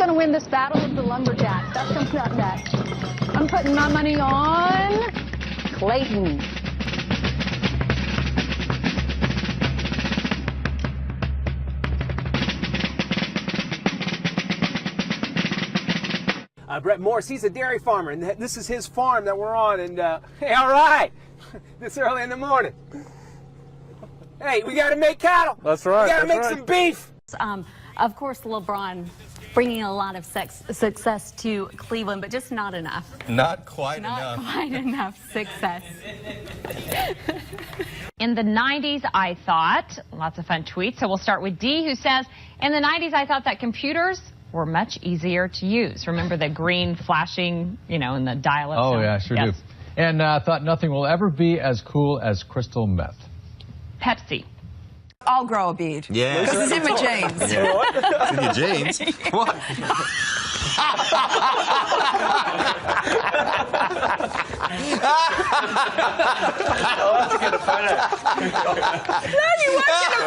going to win this battle of the lumberjacks. That's coming up next. I'm putting my money on Clayton. Brett Morse, he's a dairy farmer, and this is his farm that we're on. And hey, all right, this early in the morning. Hey, we got to make cattle. That's right. We got to make some beef. Of course, LeBron bringing a lot of success to Cleveland, but just not enough. Not quite enough. Not quite enough success. In the 90s, I thought, lots of fun tweets. So we'll start with D, who says, in the 90s, I thought that computers were much easier to use. Remember the green flashing, you know, in the dial-up Oh, zone? yeah, sure Yes. do. And thought nothing will ever be as cool as crystal meth. Pepsi. I'll grow a beard. Yeah. Because it's in my genes. Yeah. It's in your jeans. What? I'll have to get a photo. No, you won't get a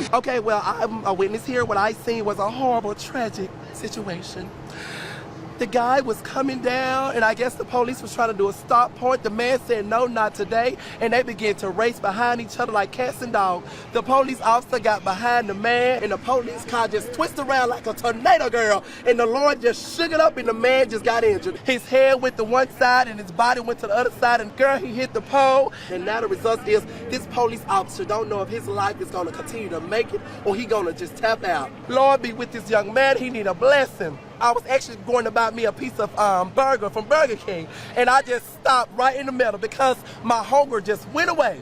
photo. Okay, well, I'm a witness here. What I seen was a horrible, tragic situation. The guy was coming down, and I guess the police was trying to do a stop point. The man said, no, not today, and they began to race behind each other like cats and dogs. The police officer got behind the man, and the police car just twisted around like a tornado, girl, and the Lord just shook it up, and the man just got injured. His head went to one side, and his body went to the other side, and girl, he hit the pole, and now the result is this police officer don't know if his life is going to continue to make it, or he going to just tap out. Lord be with this young man. He need a blessing. I was actually going to buy me a piece of burger from Burger King, and I just stopped right in the middle because my hunger just went away.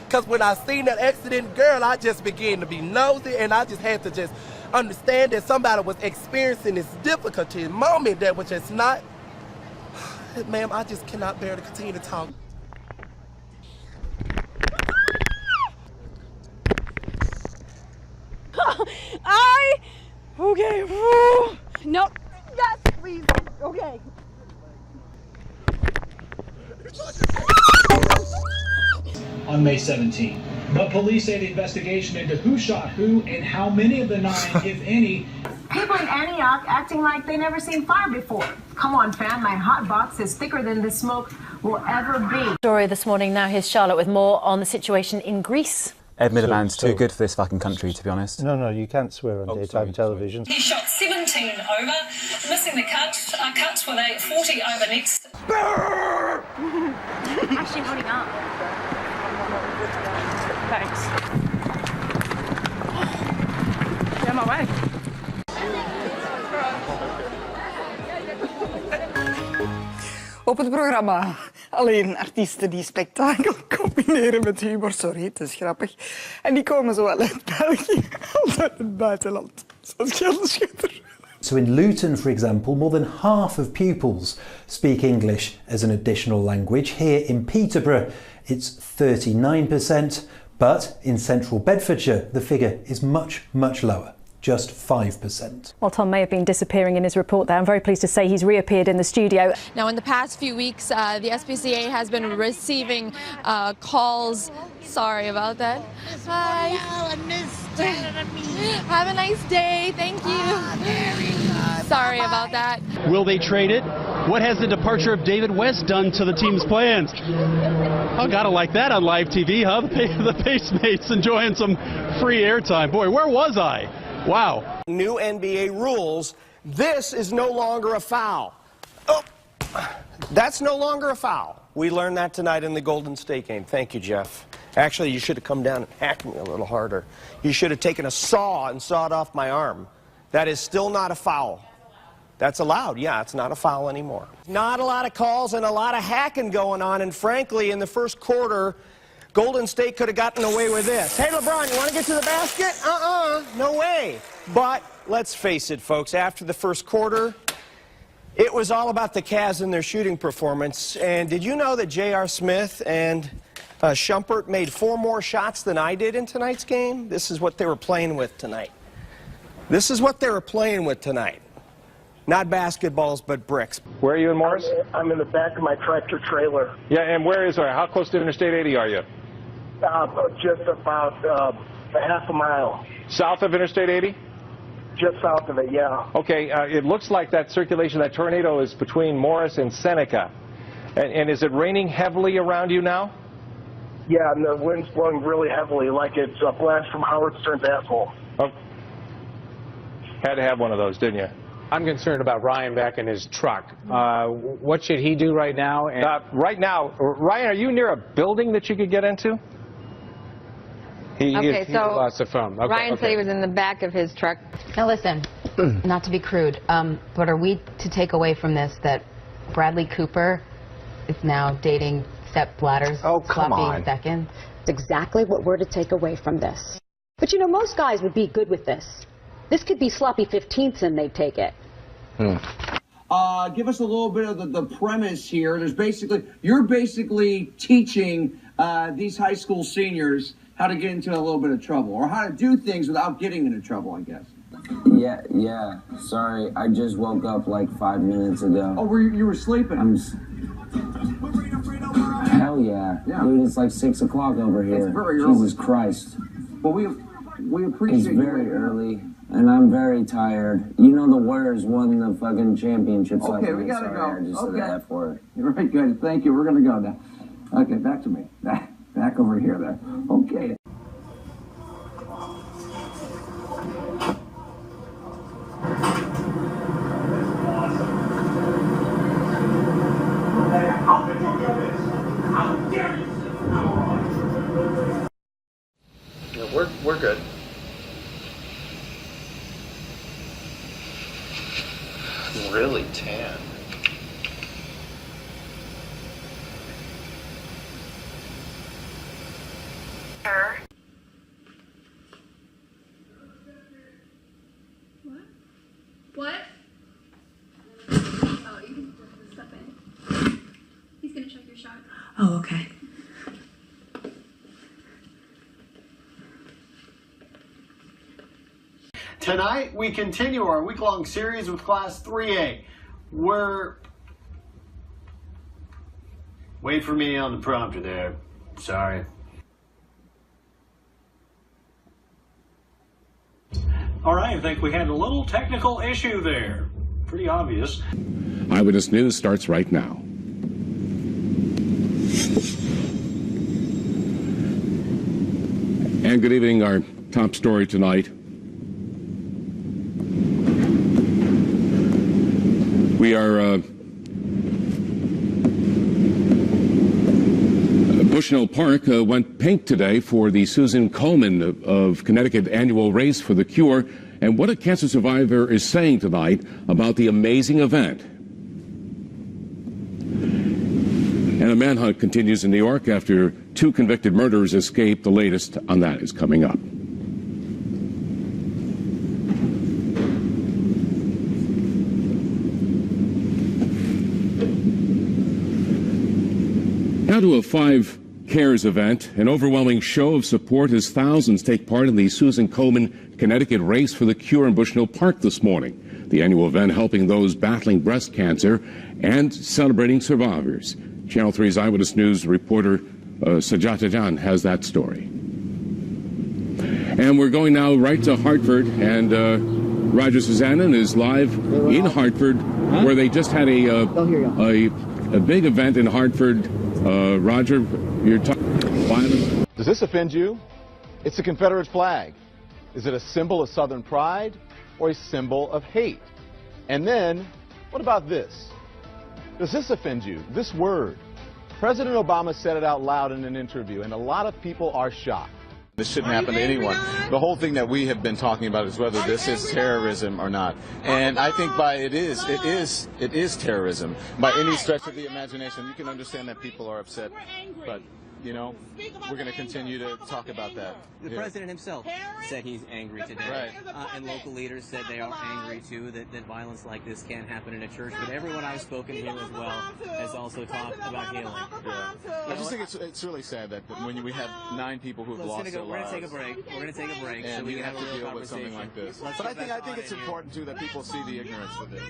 Because when I seen that accident, girl, I just began to be nosy, and I just had to just understand that somebody was experiencing this difficulty moment that was just not, ma'am, I just cannot bear to continue to talk. Okay. No. Yes, please. Okay. On May 17. But police say the investigation into who shot who and how many of the 9, if any. People in Antioch acting like they never seen fire before. Come on, fam, my hot box is thicker than the smoke will ever be. Story this morning. Now here's Charlotte with more on the situation in Greece. Ed Miliband's too good for this fucking country, to be honest. No, you can't swear on daytime television. He shot 17 over, missing the cuts with a 40 over next. Actually holding up. Thanks. Get my way. Op het programma alleen artiesten die spektakel combineren met humor. Sorry, het is grappig. En die komen zowel uit België als uit het buitenland. Zoals Gelderschutter. So in Luton, for example, more than half of pupils speak English as an additional language. Here in Peterborough, it's 39%, but in central Bedfordshire, the figure is much, much lower. Just 5%. Well, Tom may have been disappearing in his report there. I'm very pleased to say he's reappeared in the studio. Now, in the past few weeks, the SPCA has been receiving calls. Sorry about that. Hi. Have a nice day. Thank you. Sorry about that. Will they trade it? What has the departure of David West done to the team's plans? Oh, gotta like that on live TV, huh? The Pacemates enjoying some free airtime. Boy, where was I? Wow. New NBA rules. This is no longer a foul. Oh, that's no longer a foul. We learned that tonight in the Golden State game. Thank you, Jeff. Actually, you should have come down and hacked me a little harder. You should have taken a saw and sawed off my arm. That is still not a foul. That's allowed. Yeah, it's not a foul anymore. Not a lot of calls and a lot of hacking going on, and frankly, in the first quarter, Golden State could have gotten away with this. Hey, LeBron, you want to get to the basket? No way. But let's face it, folks, after the first quarter, it was all about the Cavs and their shooting performance. And did you know that J.R. Smith and Shumpert made 4 more shots than I did in tonight's game? This is what they were playing with tonight. This is what they were playing with tonight. Not basketballs, but bricks. Where are you in Morris? I'm in the back of my tractor trailer. Yeah, and where is it? How close to Interstate 80 are you? Just about a half a mile. South of Interstate 80? Just south of it, yeah. Okay, it looks like that circulation, that tornado is between Morris and Seneca. And is it raining heavily around you now? Yeah, and the wind's blowing really heavily, like it's a blast from Howard Stern's asshole. Oh. Had to have one of those, didn't you? I'm concerned about Ryan back in his truck. What should he do right now? Right now, Ryan, are you near a building that you could get into? He lost the phone. Okay, Ryan said he was in the back of his truck. Now listen, not to be crude, but are we to take away from this that Bradley Cooper is now dating Sepp Blatter's sloppy second? It's exactly what we're to take away from this. But you know, most guys would be good with this. This could be sloppy 15ths and they'd take it. Give us a little bit of the premise here. You're basically teaching these high school seniors how to get into a little bit of trouble, or how to do things without getting into trouble, I guess. Yeah. Sorry, I just woke up like 5 minutes ago. Oh, you were sleeping? Hell yeah. Dude, it's like 6 o'clock over here. It's very early. Jesus Christ. Well, we appreciate It's very early, and I'm very tired. You know the Warriors won the fucking championships last night. Okay, we gotta go. I just said the F word. You're right, good. Thank you. We're gonna go now. Okay, back to me. Back over here there. Okay. Yeah, we're good. Really tan. What? Oh, you can just step in. He's gonna check your shot. Oh, okay. Tonight, we continue our week-long series with Class 3A. Wait for me on the prompter there. Sorry. All right, I think we had a little technical issue there. Pretty obvious. Eyewitness News starts right now. And good evening. Our top story tonight. We are Bushnell Park went pink today for the Susan Komen of Connecticut annual Race for the Cure, and what a cancer survivor is saying tonight about the amazing event. And a manhunt continues in New York after 2 convicted murderers escaped. The latest on that is coming up. Now to a 5 Cares event, an overwhelming show of support as thousands take part in the Susan Komen Connecticut Race for the Cure in Bushnell Park this morning. The annual event helping those battling breast cancer and celebrating survivors. Channel 3's Eyewitness News reporter Sajata Jan has that story. And we're going now right to Hartford, and Roger Susannon is live in Hartford, where they just had a big event in Hartford. Roger, you're talking violence. Does this offend you? It's a Confederate flag. Is it a symbol of Southern pride or a symbol of hate? And then, what about this? Does this offend you? This word. President Obama said it out loud in an interview, and a lot of people are shocked. This shouldn't happen to anyone. The whole thing that we have been talking about is whether this is terrorism or not. And I think it is terrorism. By any stretch of the imagination, you can understand that people are upset. But, you know, we're going to continue to talk about that. The president himself said he's angry today. Right. And local leaders said they are angry, too, that violence like this can't happen in a church. But everyone I've spoken to as well has also talked about healing. Yeah. I just think it's really sad that when we have 9 people who have lost their lives. We're going to take a break. We're going to take a break and so we can have have a to real deal with something like this. Let's but I think it's important, too, that people see the ignorance of it.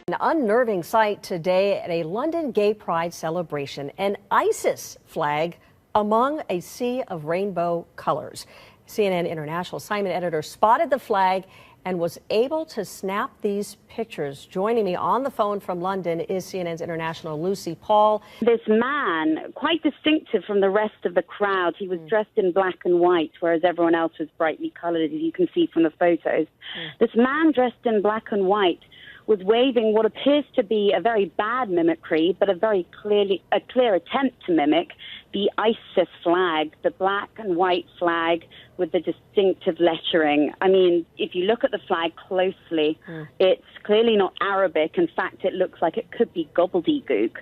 An unnerving sight today at a London gay pride celebration. An ISIS flag among a sea of rainbow colors. CNN International assignment editor spotted the flag and was able to snap these pictures. Joining me on the phone from London is CNN's international Lucy Paul. This man, quite distinctive from the rest of the crowd, he was dressed in black and white, whereas everyone else was brightly colored, as you can see from the photos. This man dressed in black and white was waving what appears to be a very bad mimicry, but a very clear attempt to mimic the ISIS flag, the black and white flag with the distinctive lettering. I mean, if you look at the flag closely, it's clearly not Arabic. In fact, it looks like it could be gobbledygook.